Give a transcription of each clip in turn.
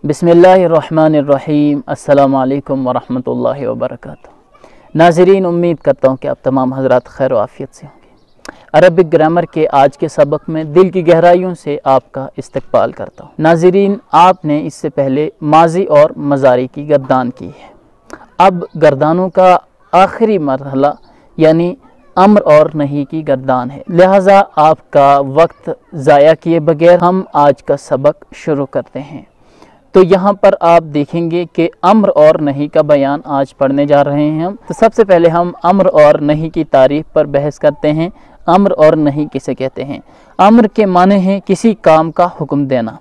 बिस्मिल्लाहिर्रहमानिर्रहीम। अस्सलामु अलैकुम वरहमतुल्लाहि वबरकातुहू। नाज़रीन, उम्मीद करता हूँ कि आप तमाम हज़रात खैर आफ़ियत से होंगे। अरबिक ग्रामर के आज के सबक में दिल की गहराइयों से आपका इस्तकबाल करता हूँ। नाज़रीन, आपने इससे पहले माजी और मज़ारी की गर्दान की है। अब गर्दानों का आखिरी मरहला यानी अम्र और नहीं की गर्दान है, लिहाजा आपका वक्त ज़ाया किए बगैर हम आज का सबक शुरू करते हैं। तो यहाँ पर आप देखेंगे कि अम्र और नहीं का बयान आज पढ़ने जा रहे हैं हम। तो सबसे पहले हम अम्र और नहीं की तारीफ पर बहस करते हैं। अम्र और नहीं किसे कहते हैं? अम्र के माने हैं किसी काम का हुक्म देना।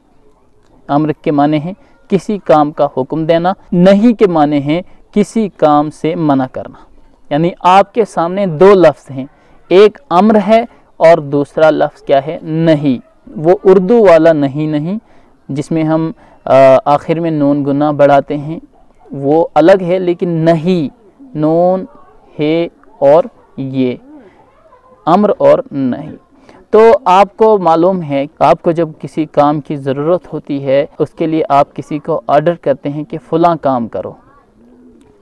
अम्र के माने हैं किसी काम का हुक्म देना। नहीं के माने हैं किसी काम से मना करना। यानी आपके सामने दो लफ्ज़ हैं, एक अम्र है और दूसरा लफ्ज़ क्या है? नहीं। वो उर्दू वाला नहीं जिसमें हम आखिर में नून गुना बढ़ाते हैं, वो अलग है, लेकिन नहीं नून है और ये अम्र और नहीं। तो आपको मालूम है, आपको जब किसी काम की ज़रूरत होती है, उसके लिए आप किसी को ऑर्डर करते हैं कि फ़लाँ काम करो,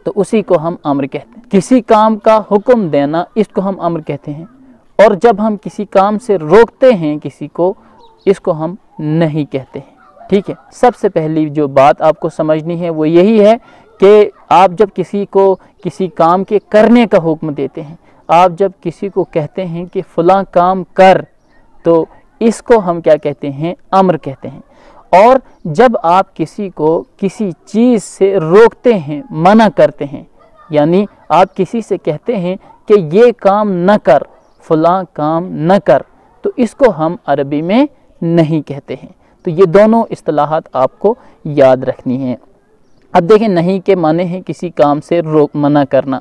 तो उसी को हम अम्र कहते हैं। किसी काम का हुक्म देना, इसको हम अम्र कहते हैं। और जब हम किसी काम से रोकते हैं किसी को, इसको हम नहीं कहते हैं। ठीक है, सबसे पहली जो बात आपको समझनी है वो यही है कि आप जब किसी को किसी काम के करने का हुक्म देते हैं, आप जब किसी को कहते हैं कि फ़लाँ काम कर, तो इसको हम क्या कहते हैं? अम्र कहते हैं। और जब आप किसी को किसी चीज़ से रोकते हैं, मना करते हैं, यानी आप किसी से कहते हैं कि ये काम न कर, फ़लाँ काम न कर, तो इसको हम अरबी में नहीं कहते हैं। तो ये दोनों इस्तिलाहात आपको याद रखनी है। अब देखें, नहीं के माने हैं किसी काम से रोक मना करना।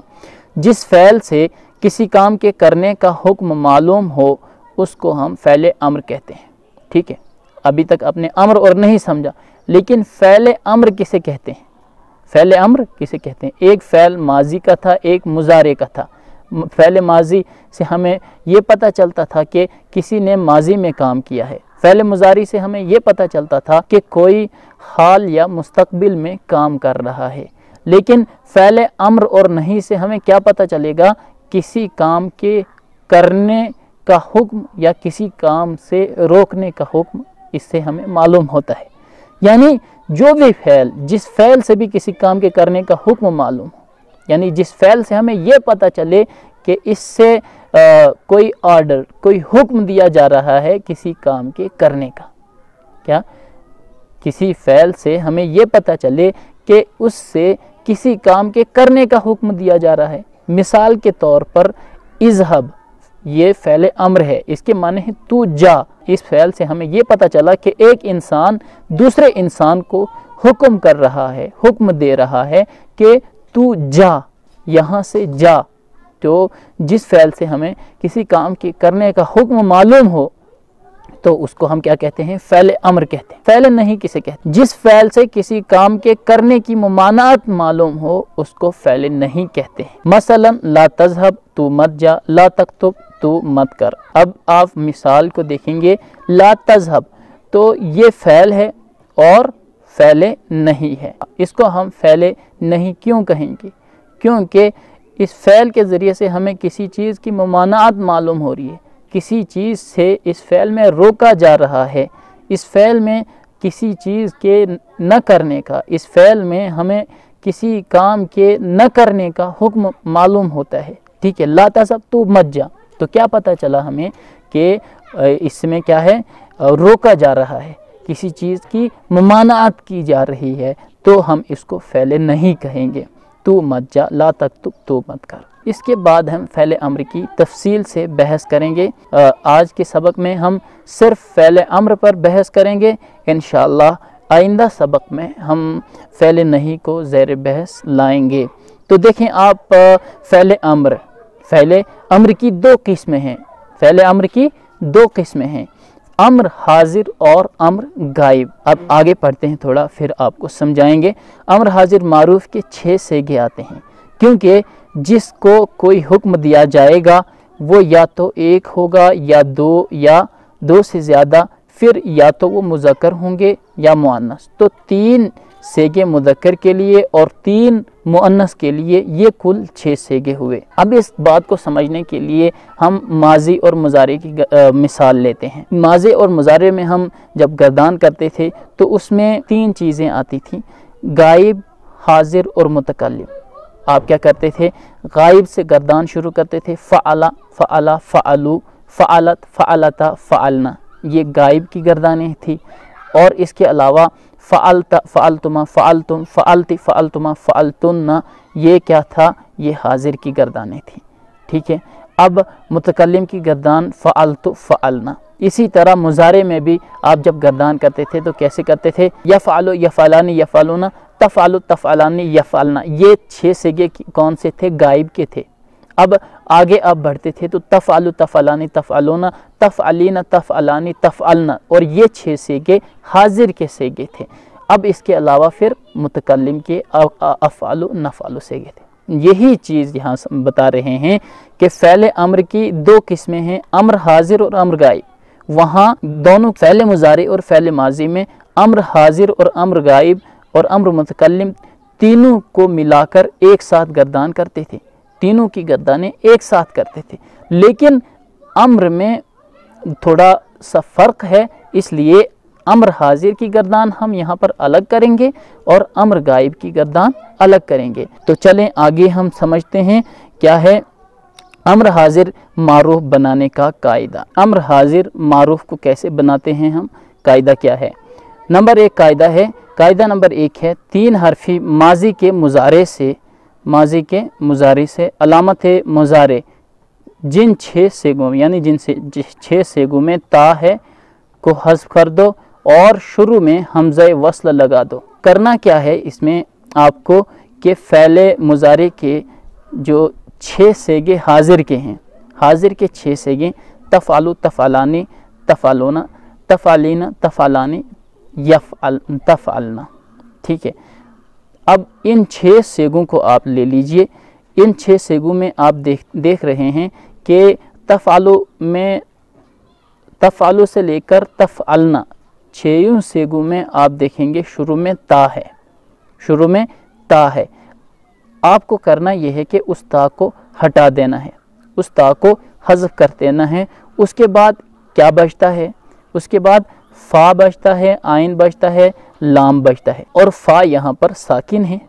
जिस फ़ैल से किसी काम के करने का हुक्म मालूम हो, उसको हम फ़ैल अम्र कहते हैं। ठीक है, अभी तक आपने अम्र और नहीं समझा, लेकिन फ़ैल अम्र किसे कहते हैं? फ़ैल अम्र किसे कहते हैं? एक फ़ैल माजी का था, एक मुज़ारे का था। फ़ैल माजी से हमें ये पता चलता था कि किसी ने माजी में काम किया है। फ़ैल मुज़ारी से हमें ये पता चलता था कि कोई हाल या मुस्तक़बिल में काम कर रहा है। लेकिन फ़ैल अम्र और नहीं से हमें क्या पता चलेगा? किसी काम के करने का हुक्म या किसी काम से रोकने का हुक्म, इससे हमें मालूम होता है। यानी जो भी फ़ैल, जिस फ़ैल से भी किसी काम के करने का हुक्म मालूम हो, यानी जिस फ़ैल से हमें ये पता चले कि इससे कोई ऑर्डर, कोई हुक्म दिया जा रहा है किसी काम के करने का। क्या? किसी फ़ैल से हमें ये पता चले कि उससे किसी काम के करने का हुक्म दिया जा रहा है। मिसाल के तौर पर इज़हब, ये फ़ैल अम्र है, इसके माने हैं तू जा। इस फ़ैल से हमें ये पता चला कि एक इंसान दूसरे इंसान को हुक्म कर रहा है, हुक्म दे रहा है कि तू जा, यहाँ से जा। तो जिस फ़ैल से हमें किसी काम के करने का हुक्म मालूम हो, तो उसको हम क्या कहते हैं? फ़ैल अम्र कहते हैं। फ़ैल नहीं किसे कहते हैं? जिस फ़ैल से किसी काम के करने की मुमानात मालूम हो, उसको फ़ैल नहीं कहते हैं। मसलन ला तज़हब, तू मत जा, ला तक्तुब, तू मत कर। अब आप मिसाल को देखेंगे, ला तज़हब, तो ये फ़ैल है और फ़ैल नहीं है। इसको हम फ़ैल नहीं क्यों कहेंगे? क्योंकि इस फ़ैल के ज़रिए से हमें किसी चीज़ की मुमानात मालूम हो रही है, किसी चीज़ से इस फ़ैल में रोका जा रहा है, इस फ़ैल में किसी चीज़ के न करने का, इस फ़ैल में हमें किसी काम के न करने का हुक्म मालूम होता है। ठीक है, ला तज़हब, तू मत जा, तो क्या पता चला हमें कि इसमें क्या है? रोका जा रहा है, किसी चीज़ की मुमानात की जा रही है, तो हम इसको फ़ैल नहीं कहेंगे। तू मत जा, ला तक्तुब, तू मत कर। इसके बाद हम फ़ैल अम्र की तफसील से बहस करेंगे। आज के सबक में हम सिर्फ फ़ैल अम्र पर बहस करेंगे। इंशाअल्लाह आइंदा सबक में हम फ़ैल नहीं को ज़ेर बहस लाएंगे। तो देखें आप, फ़ैल अम्र की दो किस्में हैं। फ़ैल अम्र की दो किस्में हैं, अम्र हाजिर और अम्र गायब। अब आगे पढ़ते हैं थोड़ा, फिर आपको समझाएंगे। अम्र हाजिर मारूफ के 6 सेगे आते हैं, क्योंकि जिसको कोई हुक्म दिया जाएगा वो या तो एक होगा या दो से ज़्यादा, फिर या तो वो मुज़क्कर होंगे या मुअन्नस। तो 3 सेगे मुज़क्कर के लिए और 3 मुअन्नस के लिए, ये कुल 6 सेगे हुए। अब इस बात को समझने के लिए हम माजी और मुजारे की मिसाल लेते हैं। माजी और मुजारे में हम जब गर्दान करते थे तो उसमें 3 चीज़ें आती थी, गायब, हाजिर और मुतकल्लिम। आप क्या करते थे, गायब से गर्दान शुरू करते थे, फ़अला, फ़अला, फ़अलू, फ़अलत, फ़अलता, फ़अलना, ये गायब की गर्दानें थी। और इसके अलावा फ़अलता, फ़अलतुमा, फ़अलतुम, फ़अलती, फ़अलतुमा, फ़अलतुन्ना, ये क्या था, ये हाजिर की गर्दानें थी। ठीक है। अब मुतकल्लिम की गर्दान फ़अलतु, फ़अलना। इसी तरह मुजारे में भी आप जब गर्दान करते थे तो कैसे करते थे, यफ़अलु, यफ़अलानी, यफ़अलुना, तफ़अलु, तफ़अलानी, यफ़अलना। ये 6 सेगे कौन से थे, गायब के थे। अब आगे आप बढ़ते थे तो तफ़अलु, तफ़अलानी, तफ़अलुना, तफ़अलीना, तफ़अलानी, तफ़अलना, और ये 6 सेगे हाजिर के सेगे थे। अब इसके अलावा फिर मुतकल्लिम के अफ़अलु, नफ़अलु सेगे थे। यही चीज़ यहाँ बता रहे हैं कि फ़ैल अम्र की 2 किस्में हैं, अम्र हाजिर और अम्र गायब। वहाँ दोनों फ़ैल मुज़ारे और फ़ैल माजी में अम्र हाजिर और अम्र गायब और अम्र मुतकल्लिम तीनों को मिलाकर एक साथ गर्दान करते थे, तीनों की गर्दानें एक साथ करते थे। लेकिन अम्र में थोड़ा सा फ़र्क है, इसलिए अम्र हाजिर की गर्दान हम यहाँ पर अलग करेंगे और अम्र गायब की गर्दान अलग करेंगे। तो चलें आगे हम समझते हैं क्या है अम्र हाजिर मारूफ बनाने का कायदा। अम्र हाजिर मारूफ को कैसे बनाते हैं हम, कायदा क्या है। नंबर 1 कायदा है, कायदा नंबर 1 है 3 हरफी माजी के मुजारे से, माजी के मुजारे से अलामत मुजारे जिन 6 सेगों यानी जिन 6 सेगों में ता है को हज़्फ़ कर दो और शुरू में हमज़ा वस्ल लगा दो। करना क्या है इसमें आपको कि फ़ैल मुजारे के जो 6 सेगे हाजिर के हैं, हाजिर के 6 सेगे तफ़अलु, तफ़अलानी, तफ़अलुना, तफ़अलीना, तफ़अलानी, तफ़अलना। ठीक है। अब इन 6 सेगों को आप ले लीजिए। इन 6 सेगों में आप देख रहे हैं कि तफ़अलु से लेकर तफ़अलना 6 सेगों में आप देखेंगे शुरू में ता है, शुरू में ता है। आपको करना यह है कि उस ता को हटा देना है, उस ता को हज़्फ़ कर देना है। उसके बाद क्या बचता है, उसके बाद फ़ा बचता है, आइन बचता है, लाम बचता है और फ़ा यहाँ पर साकिन है।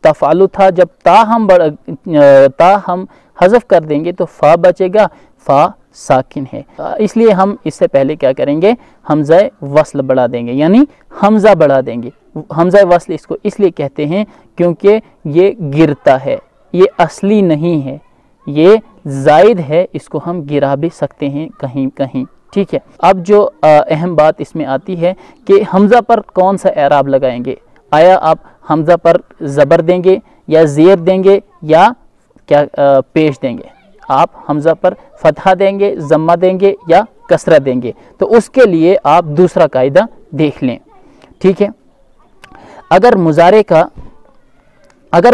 तफ़अलु था, जब ता हम हज़्फ़ कर देंगे तो फ़ा बचेगा, फ़ा साकिन है, इसलिए हम इससे पहले क्या करेंगे, हमज़ा वस्ल बढ़ा देंगे, यानी हमज़ा बढ़ा देंगे। हमज़ा वस्ल इसको इसलिए कहते हैं क्योंकि ये गिरता है, ये असली नहीं है, ये ज़ायद है, इसको हम गिरा भी सकते हैं कहीं कहीं। ठीक है। अब जो अहम बात इसमें आती है कि हमज़ा पर कौन सा एराब लगाएंगे। आया आप हमज़ा पर ज़बर देंगे या ज़ेर देंगे या क्या पेश देंगे। आप हमज़ा पर फ़तहा देंगे, ज़म्मा देंगे या कसरा देंगे, तो उसके लिए आप दूसरा कायदा देख लें। ठीक है। अगर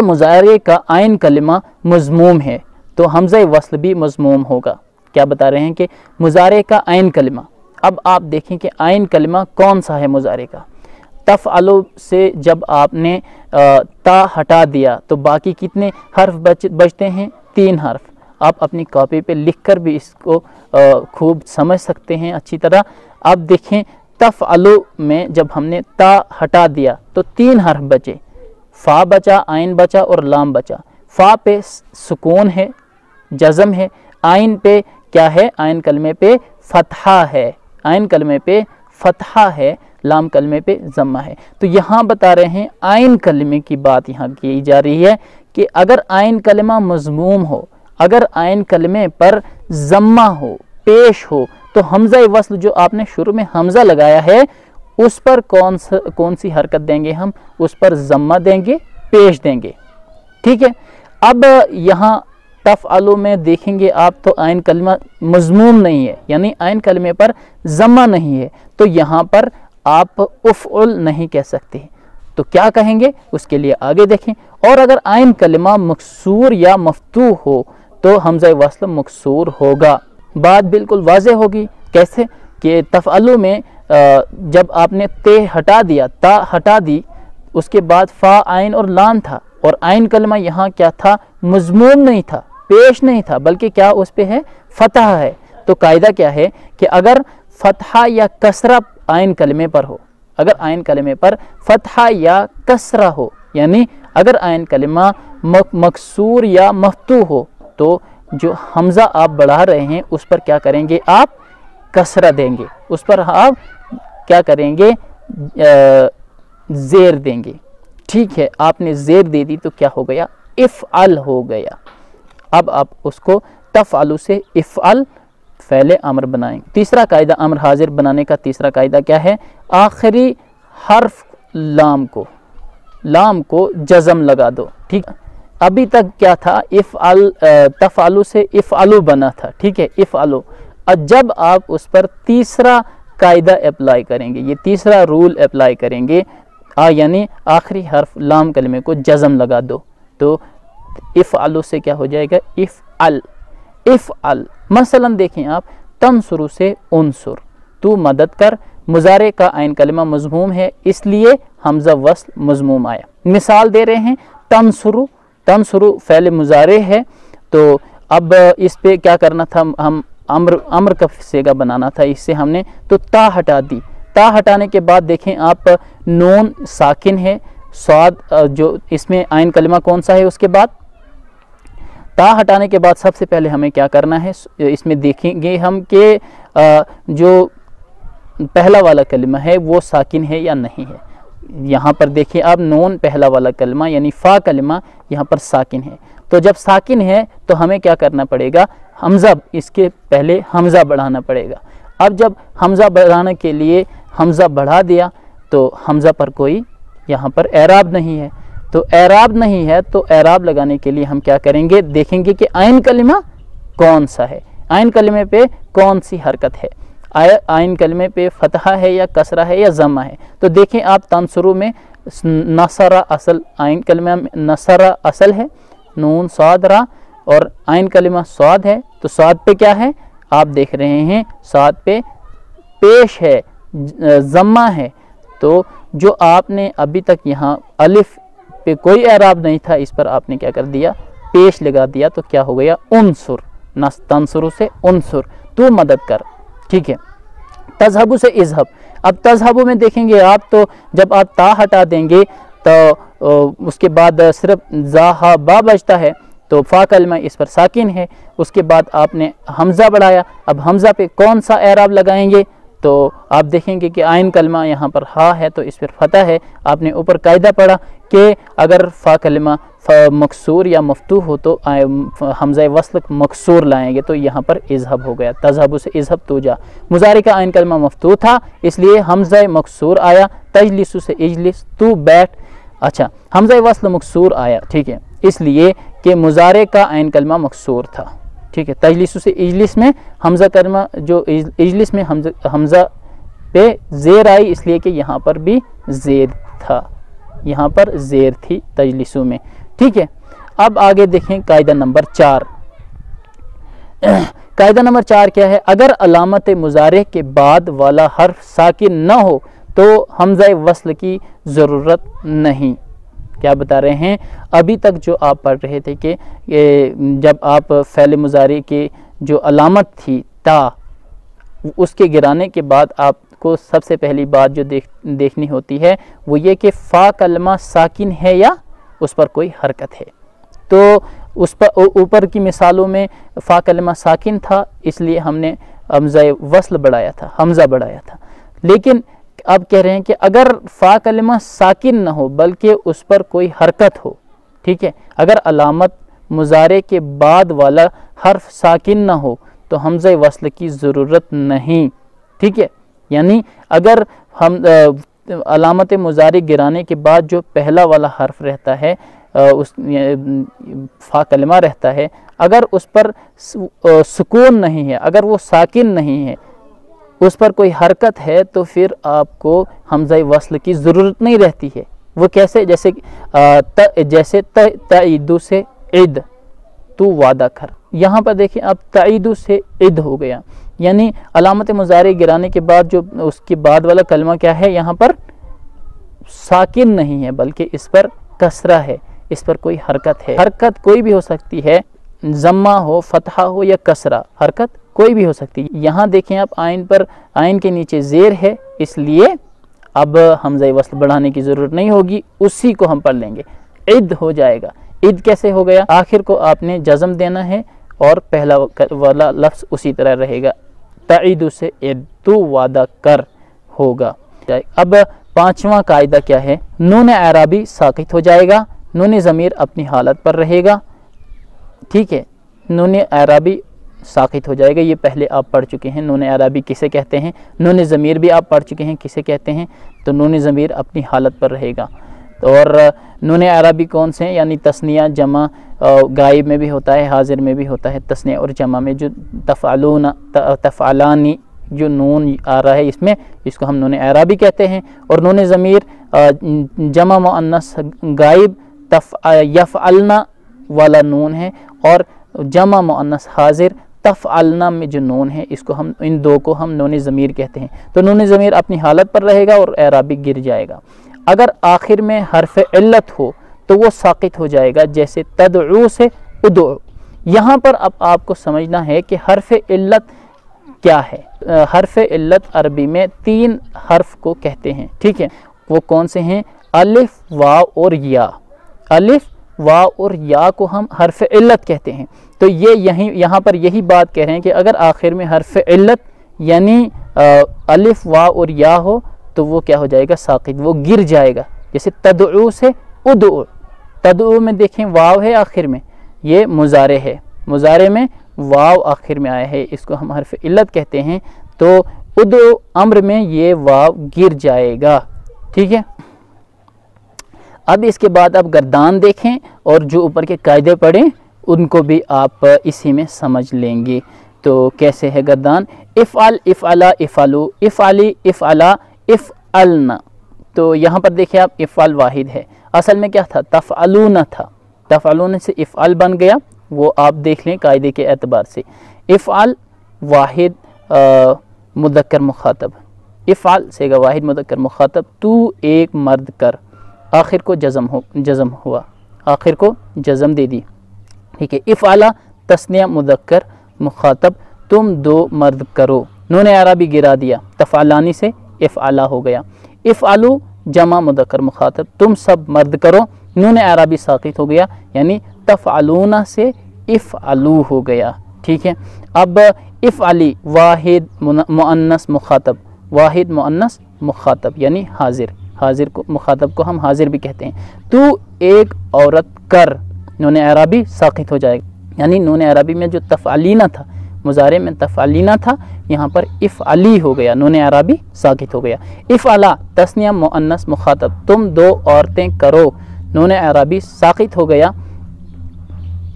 मुजारे का आइन कलिमा मज़मूम है तो हमज़ा वस्ल भी मज़मूम होगा। क्या बता रहे हैं कि मुजारे का आइन कलिमा। अब आप देखें कि आइन कलिमा कौन सा है मुजारे का। तफ़अलु से जब आपने ता हटा दिया तो बाकी कितने हर्फ बचते हैं, 3 हर्फ। आप अपनी कॉपी पे लिखकर भी इसको खूब समझ सकते हैं अच्छी तरह। अब देखें तफ़अलु में जब हमने ता हटा दिया तो 3 हर्फ बचे, फ़ा बचा, आइन बचा और लाम बचा। फ़ा पे सुकून है, जज़म है, आइन पे क्या है, आइन कलमे पे फ़तहा है, आइन कलमे पे फ़तहा है, लाम कलमे पे ज़म्मा है। तो यहाँ बता रहे हैं आइन कलमे की बात यहाँ की जा रही है कि अगर आइन कलमा मज़मूम हो, अगर आइन कलमे पर ज़म्मा हो, पेश हो, तो हमज़ा वस्ल जो आपने शुरू में हमज़ा लगाया है उस पर कौन सी हरकत देंगे हम, उस पर ज़म्मा देंगे, पेश देंगे। ठीक है। अब यहाँ तफ़अलु में देखेंगे आप तो आइन कलमा मज़मूम नहीं है, यानी आइन कलमे पर ज़म्मा नहीं है, तो यहाँ पर आप उफ़उल नहीं कह सकते। तो क्या कहेंगे उसके लिए आगे देखें। और अगर आइन कलमा मकसूर या मफ्तूह हो तो हमज़ा वस्ल मकसूर होगा। बात बिल्कुल वाज़ेह होगी। कैसे कि तफ़अलु में जब आपने ते हटा दिया, ता हटा दी, اس کے بعد فا عین اور لام تھا، اور عین کلمہ یہاں کیا تھا؟ مضموم نہیں تھا، پیش نہیں تھا، بلکہ کیا اس پہ ہے؟ فتح ہے۔ تو قاعدہ کیا ہے کہ اگر فتحہ یا کسرہ عین کلمے پر ہو، اگر عین کلمے پر فتحہ یا کسرہ ہو، یعنی اگر عین کلمہ مکسور یا مفتوح ہو، تو جو حمزہ آپ بڑھا رہے ہیں اس پر کیا کریں گے؟ آپ کسرہ دیں گے، اس پر آپ کیا کریں گے؟ زیر دیں گے۔ ٹھیک ہے، آپ نے زیر دے دی تو کیا ہو گیا؟ افعل ہو گیا۔ اب آپ اس کو تفعلو سے افعل فعل امر بنائیں۔ تیسرا قاعدہ امر حاضر بنانے کا تیسرا قاعدہ کیا ہے؟ آخری حرف لام کو جزم لگا دو۔ ٹھیک، ابھی تک کیا تھا؟ افعل، تفعلو سے افعلو بنا تھا، ٹھیک ہے، افعلو۔ جب آپ اس پر تیسرا قاعدہ اپلائی کریں گے، یہ تیسرا رول اپلائی کریں گے، یعنی آخری حرف لام کلمے کو جزم لگا دو، تو افعلو سے کیا ہو جائے گا؟ افعل، افعل۔ مثلا دیکھیں آپ، تنصرو سے انصر، تو مدد کر، مضارع کا عین کلمہ مضموم ہے، اس لیے حمزہ وصل مضموم آیا۔ مثال دے رہے ہیں، تنصرو، تنصرو فعل مضارع ہے، تو اب اس پہ کیا کرنا تھا؟ ہم امر کا صیغہ بنانا تھا، اس سے ہم نے تو تا ہٹا دی۔ تا ہٹانے کے بعد دیکھیں آپ، نون ساکن ہے، صاد جو اس میں عین کلمہ کون سا ہے؟ اس کے بعد تا ہٹانے کے بعد سب سے پہلے ہمیں کیا کرنا ہے؟ اس میں دیکھیں گے ہم کہ جو پہلا والا کلمہ ہے وہ ساکن ہے یا نہیں ہے۔ یہاں پر دیکھیں آپ، نون پہلا والا کلمہ یعنی فا کلمہ یہاں پر ساکن ہے، تو جب ساکن ہے تو ہمیں کیا کرنا پڑے گا؟ حمزہ، اس کے پہلے حمزہ بڑھانا پڑے گا۔ اب جب حمزہ بڑھانے کے لیے حمزہ بڑھا دیا تو حمزہ پر کوئی یہاں پر اعراب نہیں ہے، تو اعراب نہیں ہے تو اعراب لگانے کے لیے ہم کیا کریں گے؟ دیکھیں گے کہ عین کلمہ کون سا ہے، عین کلمے پہ کون سی حرکت ہے، عین کلمے پہ فتحہ ہے یا کسرہ ہے یا ضمہ ہے۔ تو دیکھیں آپ، تنصرو میں نصرہ اصل، عین کلمہ میں نصرہ اصل ہے، نون صاد را، اور عین کلمہ صاد ہے، تو صاد پہ کیا ہے؟ آپ دیکھ رہے ہیں صاد پہ پیش ہے، ضمہ ہے، تو جو آپ نے ابھی تک یہاں الف پہ کوئی اعراب نہیں تھا، اس پر آپ نے کیا کر دیا؟ پیش لگا دیا، تو کیا ہو گیا؟ انصر، تنصرو سے انصر، تو مدد کر۔ ٹھیک ہے، تذہبو سے اذہب۔ اب تذہبو میں دیکھیں گے آپ، تو جب آپ تا ہٹا دیں گے تو اس کے بعد صرف زا ہا با بچتا ہے، تو فا کلمہ اس پر ساکن ہے، اس کے بعد آپ نے حمزہ بڑھایا، اب حمزہ پہ کون سا اعراب لگائیں گے؟ تو آپ دیکھیں گے کہ عین کلمہ یہاں پر ہا ہے تو اس پر فتح ہے۔ آپ نے اوپر قاعدہ پڑھا کہ اگر فا کلمہ مکسور یا مفتوح ہو تو حمزہ وصل مکسور لائیں گے، تو یہاں پر اذہب ہو گیا، تذہب سے اذہب تو جا۔ مضارع کا عین کلمہ مفتوح تھا، اس لیے حمزہ مکسور آیا، تجلس سے اجلس، تو بیٹھ۔ اچھا، حمزہ وصل مکسور آیا، ٹھیک ہے، اس لیے کہ مضارع کا عین کلمہ مکسور تھا، ٹھیک ہے۔ تجلس سے اجلس میں حمزہ کلمہ، جو اجلس میں حمزہ پہ زیر آئی، اس لیے کہ یہاں پر بھی زیر تھا، یہاں پر زیر تھی تجلسو میں، ٹھیک ہے۔ اب آگے دیکھیں قاعدہ نمبر 4۔ قاعدہ نمبر 4 کیا ہے؟ اگر علامت مضارع کے بعد والا حرف ساکن نہ ہو تو حمزہ وصل کی ضرورت نہیں۔ کیا بتا رہے ہیں؟ ابھی تک جو آپ پڑھ رہے تھے کہ جب آپ فعل مضارع کی جو علامت تھی تا، اس کے گرانے کے بعد آپ کو سب سے پہلی بات جو دیکھنی ہوتی ہے وہ یہ کہ فا کلمہ ساکن ہے یا اس پر کوئی حرکت ہے۔ تو اس پر اوپر کی مثالوں میں فا کلمہ ساکن تھا، اس لیے ہم نے حمزہ وصل بڑھایا تھا، حمزہ بڑھایا تھا، لیکن اب کہہ رہے ہیں کہ اگر فا کلمہ ساکن نہ ہو بلکہ اس پر کوئی حرکت ہو، ٹھیک ہے، اگر علامت مضارع کے بعد والا حرف ساکن نہ ہو تو حمزہ وصل کی ضرورت نہیں، ٹھیک ہے۔ یعنی اگر ہم علامت مضارع گرانے کے بعد جو پہلا والا حرف رہتا ہے، اس فا کلمہ رہتا ہے، اگر اس پر سکون نہیں ہے، اگر وہ ساکن نہیں ہے، اس پر کوئی حرکت ہے، تو پھر آپ کو حمزہ وصل کی ضرورت نہیں رہتی ہے۔ وہ کیسے؟ جیسے تعیدو سے عد، تو وعدہ کر۔ یہاں پر دیکھیں اب تعیدو سے عد ہو گیا، یعنی علامت مضارع گرانے کے بعد جو اس کے بعد والا کلمہ کیا ہے؟ یہاں پر साकिन नहीं है बल्कि इस पर कसरा है, इस पर कोई हरकत है। हरकत कोई भी हो सकती है, जम्मा हो, फतहा हो या कसरा, हरकत कोई भी हो सकती है। यहाँ देखें आप आइन पर, आइन के नीचे ज़ेर है, इसलिए अब हमज़ा वस्ल बढ़ाने की ज़रूरत नहीं होगी, उसी को हम पढ़ लेंगे, इद हो जाएगा। इद कैसे हो गया? आखिर को आपने जज़म देना है और पहला वाला लफ्ज़ उसी तरह रहेगा, तईदु से इद्दु वादा कर होगा। अब पांचवा कायदा क्या है? नून एराबी साकित हो जाएगा, नून ज़मीर अपनी हालत पर रहेगा, ठीक है, नून एराबी साकित हो जाएगा। ये पहले आप पढ़ चुके हैं, नून एराबी किसे कहते हैं, नून ज़मीर भी आप पढ़ चुके हैं किसे कहते हैं। तो नून ज़मीर अपनी हालत पर रहेगा। और नून एराबी कौन से हैं? यानी तस्निया, जमा, गायब में भी होता है, हाजिर में भी होता है, तस्निया और जमा में जो तफ़अलून, तफ़अलानी जो नून आ रहा है इसमें, इसको हम नून एराबी कहते हैं। और नून ज़मीर जमा मुअन्नस गायब यफ़अलना वाला नून है, और जमा मुअन्नस हाजिर तफ़अलना में जो नून है, इसको हम, इन दो को हम नून ज़मीर कहते हैं। तो नून ज़मीर अपनी हालत पर रहेगा और एराबी गिर जाएगा। अगर आखिर में हर्फ इल्लत हो तो वो साकित हो जाएगा, जैसे तदउ से उदउ। यहाँ पर अब आपको समझना है कि हर्फ इल्लत क्या है। हर्फ इल्लत अरबी में 3 हर्फ को कहते हैं, ठीक है। वो कौन से हैं? अलिफ, वाव और या। अलिफ, वाव और या को हम हर्फ इल्लत कहते हैं। तो ये यहाँ पर यही बात कह रहे हैं कि अगर आखिर में हर्फ इल्लत यानी अलिफ, वाव और या हो तो वो क्या हो जाएगा? साकित, वो गिर जाएगा। जैसे तदउ से उदउ, तदउ में देखें वाव है आखिर में, ये मुजारे है, मुजारे में वाव आखिर में आया है, इसको हम हर्फ इल्लत कहते हैं। तो उदउ अम्र में ये वाव गिर जाएगा, ठीक है। अब इसके बाद आप गर्दान देखें और जो ऊपर के कायदे पढ़ें उनको भी आप इसी में समझ लेंगे। तो कैसे है गर्दान? इफ़अल, इफ़अला, इफ़अलु, इफ़अली, इफ़अला, इफ़अलना। तो यहाँ पर देखिए आप, इफ़अल वाहिद है, असल में क्या था? तफ़अलूना था, तफ़अलूना से इफ़अल बन गया, वो आप देख लें कायदे के एतबार से। इफ़अल वाहिद मुदक्कर मुखातब, इफ़अल सेगा वाहिद मुदक्कर मुखातब, तू एक मर्द कर, आखिर को जज़म हुआ, आखिर को जज़म दे दी, ठीक है। इफ़अला तस्निया मुदक्कर मुखातब, तुम 2 मर्द करो, नून एराबी गिरा दिया, तफ़अलानी से इफ़अला हो गया। इफ़अलु जमा मुदक्कर मुखातब, तुम सब मर्द करो, नून एराबी साकित हो गया, यानी तफ़अलूना से इफ़अलु हो गया, ठीक है। अब इफ़अली वाहिद मुअन्नस मुखातब, वाहिद मुअन्नस मुखातब यानी हाजिर, हाजिर को, मुखातब को हम हाजिर भी कहते हैं। तू एक औरत कर, नून एराबी साकित हो जाएगा, यानी नून एराबी में जो तफ़अलीना था, मुजारे में तफ़अलीना था, यहाँ पर इफ़अली हो गया, नून एराबी साकित हो गया। इफ़अला तस्निया मुअन्नस मुखातब, तुम 2 औरतें करो, नून एराबी साकित हो गया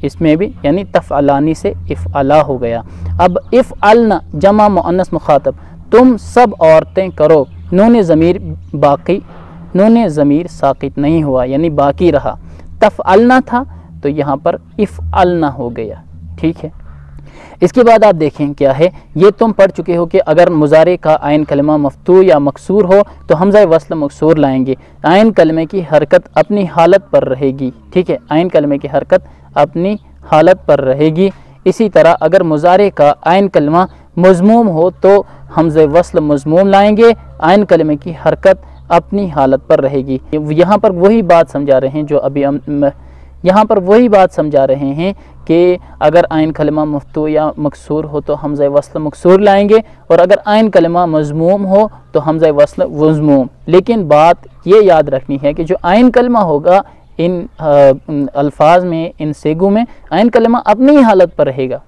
इसमें भी, यानी तफ़अलानी से इफ़अला हो गया। अब इफ़अलना जमा मुअन्नस मुखातब, तुम सब औरतें करो, नून ज़मीर बाकी, नून ज़मीर साकित नहीं हुआ, यानी बाकी रहा, तफ़अलना था तो यहाँ पर इफ़अलना हो गया, ठीक है। इसके बाद आप देखें क्या है, ये तुम पढ़ चुके हो कि अगर मुजारे का आइन कलमा मफ्तू या मकसूर हो तो हमज़ा वस्ल मकसूर लाएंगे, आइन कलमे की हरकत अपनी हालत पर रहेगी, ठीक है, आइन कलमे की हरकत अपनी हालत पर रहेगी। इसी तरह अगर मुजारे का आइन कलमा मज़मूम हो तो हमज़ा वस्ल मज़मूम लाएंगे, आइन कलमे की हरकत अपनी हालत पर रहेगी। यहाँ पर वही बात समझा रहे हैं जो अभी हम यहाँ पर वही बात समझा रहे हैं कि अगर आइन कलमा मफ्तू या मकसूर हो तो हमज़ा वस्ल मकसूर लाएंगे, और अगर आइन कलमा मज़मूम हो तो हमज़ा वस्ल मज़मूम। लेकिन बात ये याद रखनी है कि जो आइन कलमा होगा इन अल्फाज में, इन सेगों में, आइन कलमा अपनी हालत पर रहेगा,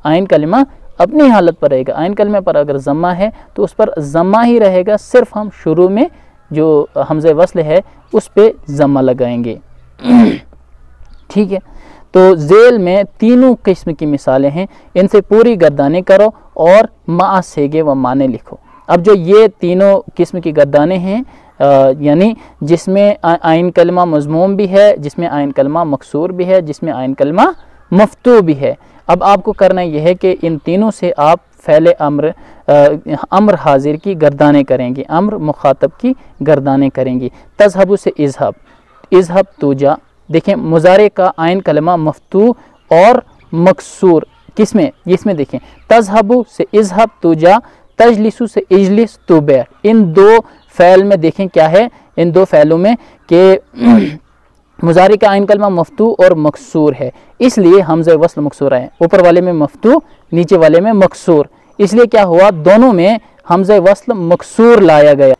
आइन कलमा अपनी हालत पर रहेगा। आइन कलमे पर अगर ज़म्मा है तो उस पर ज़म्मा ही रहेगा, सिर्फ हम शुरू में जो हमज़ा वस्ल है उस पर ज़म्मा लगाएंगे, ठीक है। तो ज़ेल में 3 किस्म की मिसालें हैं, इनसे पूरी गर्दानें करो और मा सेगे व माने लिखो। अब जो ये 3 किस्म की गर्दानें हैं, यानी जिसमें आइन कलमा मज़मूम भी है, जिसमें आइन कलमा मकसूर भी है, जिसमें आइन कलमा मफ्तू भी है। अब आपको करना यह है कि इन तीनों से आप فعل امر حاضر کی گردانیں کریں گے، امر مخاطب کی گردانیں کریں گی۔ تذہب سے اذہب، اذہب تو جا، دیکھیں مضارع کا عین کلمہ مفتوح اور مکسور کس میں، اس میں دیکھیں تذہب سے اذہب تو جا، تجلس سے اجلس تو بیٹھ، ان دو فعل میں دیکھیں کیا ہے، ان دو فعلوں میں کہ مضارع کا عین کلمہ مفتوح اور مکسور ہے، اس لیے حمزہ وصل مکسور آئے، اوپر والے میں مفتوح نیچے والے میں مکسور، اس لیے کیا ہوا دونوں میں حمزہ وصل مکسور لایا گیا۔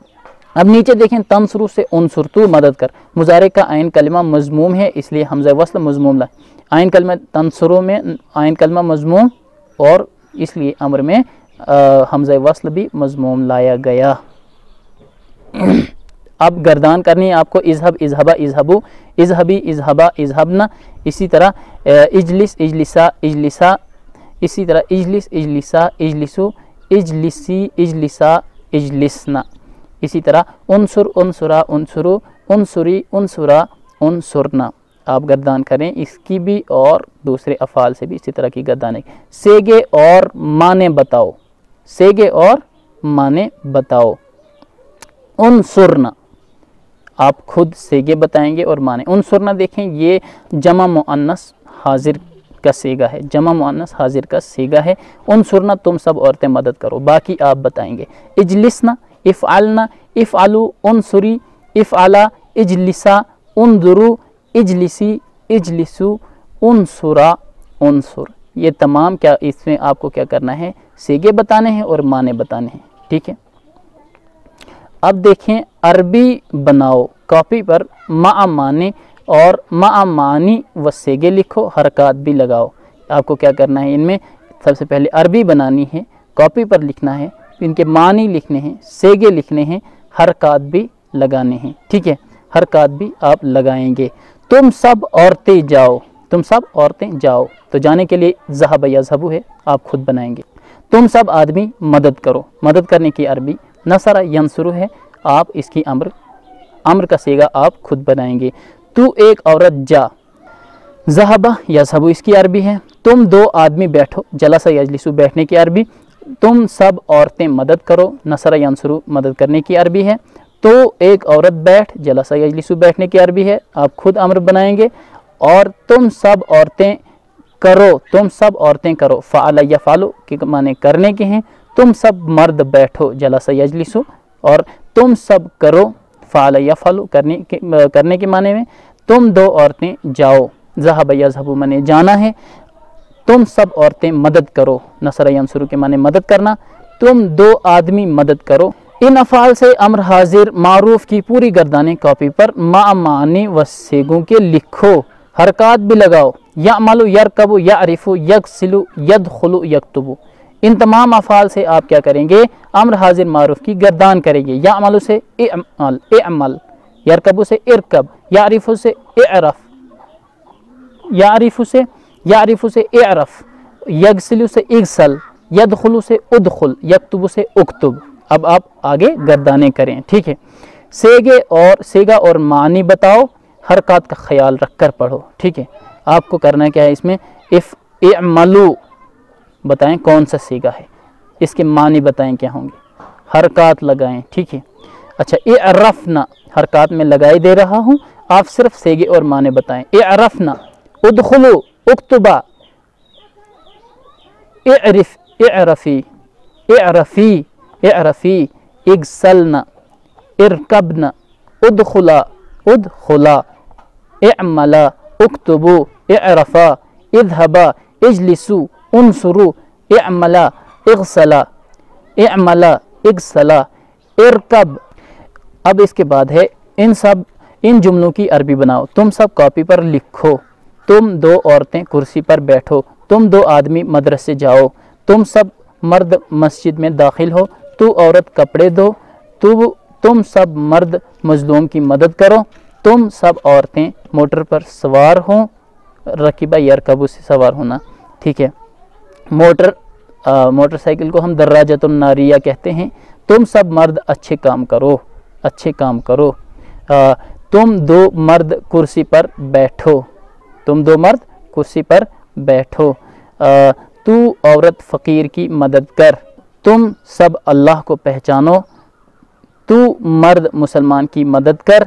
اب نیچے دیکھیں تنصرو سے انصر تو مدد کر، مضارع کا عین کلمہ مضموم ہے اس لیے حمزہ وصل مضموم لا، عین کلمہ تنصرو میں عین کلمہ مضموم اور اس لیے امر میں حمزہ وصل بھی مضموم لایا گیا۔ اب گردان کرنی ہے آپ کو، اذهب اذهبا اذهبو، اذهبی اذهبا اذهبنا، اسی طرح اجلس اجلسا اجلسا، اسی طرح اجلس اجلسا اجلسو، اجلسی اجلسا اجلسنا، اسی طرح انصر انصرا انصرو، انصری انصرا انصرنا۔ آپ گردان کریں اس کی بھی اور دوسرے افعال سے بھی اسی طرح کی گردانیں۔ سیگے اور معنی بتاؤ، سیگے اور معنی بتاؤ۔ انصرنا، آپ خود سیگے بتائیں گے اور معنی۔ انصرنا دیکھیں یہ جمع مؤنث حاضر کا سیگا ہے، جمع مؤنث حاضر کا سیگا ہے۔ انصرنا تم سب عورتیں مدد کرو، باقی آپ بتائیں گے۔ اجلسنا افعلنا افعلو، انصری افعلا، اجلسا انظرو، اجلسی اجلسو، انصرا انصر۔ یہ تمام کیا اس میں آپ کو کیا کرنا ہے، سیگے بتانے ہیں اور معنی بتانے ہیں، ٹھیک ہے۔ اب دیکھیں عربی بناؤ، کاپی پر مع معنی اور مع معنی و سیگے لکھو، حرکات بھی لگاؤ۔ آپ کو کیا کرنا ہے، ان میں سب سے پہلے عربی بنانی ہے، کاپی پر لکھنا ہے، ان کے معنی لکھنے ہیں، سیگے لکھنے ہیں، حرکات بھی لگانے ہیں، ٹھیک ہے، حرکات بھی آپ لگائیں گے۔ تم سب عورتیں جاؤ، تم سب عورتیں جاؤ، تو جانے کے لیے ذہب یذہب ہے، آپ خود بنائیں گے۔ تم سب آدمی مدد کرو، مدد کرنے کی عربی نصر ینصر ہے، آپ اس کی امر کا سیگا آپ خود بنائیں گے۔ تو ایک عورت جا، ذہب یذہب اس کی عربی ہے۔ تم دو آدمی بیٹھو، جلس یجلس بیٹھنے کی عربی۔ تم سب عورتیں مدد کرو، نصر ینصر مدد کرنے کی عربی ہے۔ تو ایک عورت بیٹھ، جلس یجلس بیٹھنے کی عربی ہے، آپ خود امر بنائیں گے۔ اور تم سب عورتیں کرو، تم سب عورتیں کرو، فعل یفعلو کے معنی کرنے کے ہیں۔ تم سب مرد بیٹھو، جلس یجلس، اور تم سب کرو، فعل یفعلو کرنے کے معنی میں۔ تم دو عورتیں جاؤ، ذہب یذہب معنی جانا ہے۔ تم سب عورتیں مدد کرو، نصر ینصر کے معنی مدد کرنا۔ تم دو آدمی مدد کرو۔ ان افعال سے امر حاضر معروف کی پوری گردانیں کاپی پر مع معنی و سیگوں کے لکھو، حرکات بھی لگاؤ۔ یعمل یرکب یعرف یغسل یدخل یکتب، ان تمام افعال سے آپ کیا کریں گے، امر حاضر معروف کی گردان کریں گے۔ یعمل سے اعمل اعمل، یرکب سے ارکب، یعرف سے اعرف، یعرف سے اعرف، یغسل سے اغسل، یدخل سے ادخل، یکتب سے اکتب۔ اب آپ آگے گردانے کریں، ٹھیک ہے۔ سیگا اور معنی بتاؤ، حرکات کا خیال رکھ کر پڑھو، ٹھیک ہے۔ آپ کو کرنا کیا ہے اس میں، اعملو بتائیں کون سا سیگا ہے، اس کے معنی بتائیں کیا ہوں گے، حرکات لگائیں، ٹھیک ہے۔ اچھا اعرفنا، حرکات میں لگائی دے رہا ہوں، آپ صرف سیگے اور معنی بتائیں۔ اعرفنا، ادخلو، اکتبا، اعرف اعرفی، اعرفی اعرفی، اغسلنا، ارکبنا، ادخلا ادخلا، اعملا، اکتبو، اعرفا، اذهبا، اجلسو، انصرو، اعملا، اغسلا، اعملا، اغسلا، ارکب۔ اب اس کے بعد ہے ان جملوں کی عربی بناؤ۔ تم سب کاپی پر لکھو، تم دو عورتیں کرسی پر بیٹھو، تم دو آدمی مدرسے جاؤ، تم سب مرد مسجد میں داخل ہو، تو عورت کپڑے دو، تم سب مرد مظلوم کی مدد کرو، تم سب عورتیں موٹر پر سوار ہوں، رکیبہ یرکبو سے سوار ہونا، ٹھیک ہے۔ موٹر سائیکل کو ہم دراجۃ الناریہ کہتے ہیں۔ تم سب مرد اچھے کام کرو، اچھے کام کرو۔ تم دو مرد کرسی پر بیٹھو، تم دو مرد کرسی پر بیٹھو۔ تو عورت فقیر کی مدد کر، تم سب اللہ کو پہچانو، تو مرد مسلمان کی مدد کر،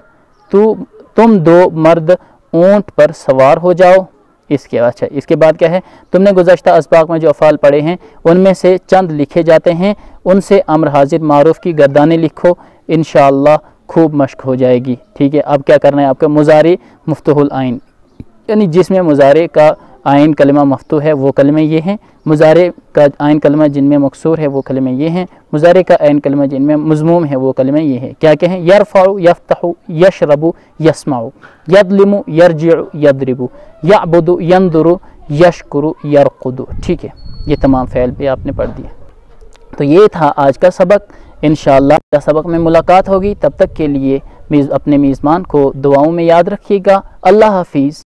تم دو مرد اونٹ پر سوار ہو جاؤ۔ اس کے بعد کیا ہے؟ تم نے گزشتہ اسباق میں جو افعال پڑھے ہیں ان میں سے چند لکھے جاتے ہیں، ان سے امر حاضر معروف کی گردانیں لکھو، انشاءاللہ خوب مشق ہو جائے گی۔ ٹھیک ہے، اب کیا کرنا ہے آپ کا؟ مضارع مفتوح العین، یعنی جس میں مضارع کا عین کلمہ مفتوح ہے وہ کلمے یہ ہیں، مضارع کا عین کلمہ جن میں مکسور ہے وہ کلمے یہ ہیں، مضارع کا عین کلمہ جن میں مضموم ہے وہ کلمے یہ ہیں۔ کیا کہیں؟ یرفع، یفتح، یشرب، یسمع، یظلم، یرجع، یضرب، یعبد، ینظر، یشکر، یرقد۔ ٹھیک ہے، یہ تمام فعل بھی آپ نے پڑھ دیا۔ تو یہ تھا آج کا سبق، انشاءاللہ اگلا سبق میں ملاقات ہوگی، تب تک کے لیے اپنے میزبان کو دعاؤں میں یاد رکھیے گا۔ اللہ حافظ۔